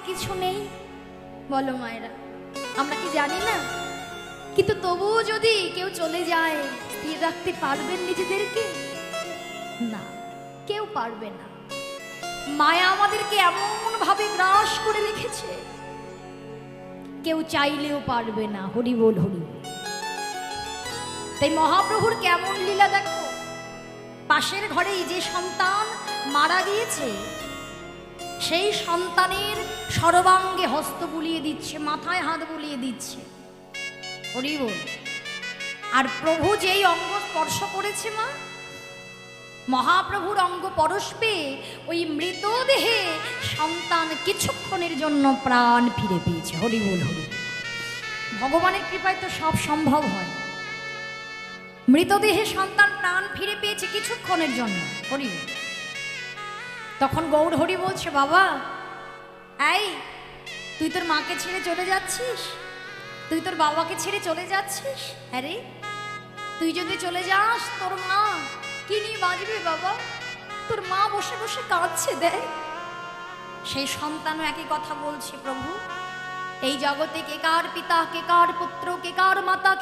কিছু নেই? বলো মায়েরা, আমরা কি জানি না? কিন্তু তবুও যদি কেউ চলে যায়, স্থির রাখতে পারবেন নিজেদেরকে? না, কেউ পারবে না। মায়া আমাদেরকে এমন ভাবে গ্রাস করে রেখেছে, কেউ চাইলেও পারবে না। হরি বল, হরি বল। তাই মহাপ্রভুর কেমন লীলা দেখো। পাশের ঘরে যে সন্তান মারা গিয়েছে, সেই সন্তানের সর্বাঙ্গে হস্ত বুলিয়ে দিচ্ছে, মাথায় হাত বুলিয়ে দিচ্ছে। হরি বল। আর প্রভু যেই অঙ্গ স্পর্শ করেছে মা, মহাপ্রভুর অঙ্গ পরশবে ওই মৃতদেহে সন্তান কিছুক্ষণের জন্য প্রাণ ফিরে পেয়েছে। হরি বল, হরি। ভগবানের কৃপায় তো সব সম্ভব হয়। মৃতদেহে সন্তান প্রাণ ফিরে পেয়েছে কিছুক্ষণের জন্য। হরি বল। তখন গৌর হরি বলছে, বাবা এই তুই তোর মাকে ছেড়ে চলে যাচ্ছিস, তুই তোর বাবাকে ছেড়ে চলে যাচ্ছিস। আরে তুই যদি চলে যাস, তোর মা কি নিয়ে বাঁচবে বাবা? তোর মা বসে বসে কাঁদছে, দেখ। সেই সন্তানও একই কথা বলছে, প্রভু এই জগতে কে কার পিতা, কে কার পুত্র, কে কার মাতা,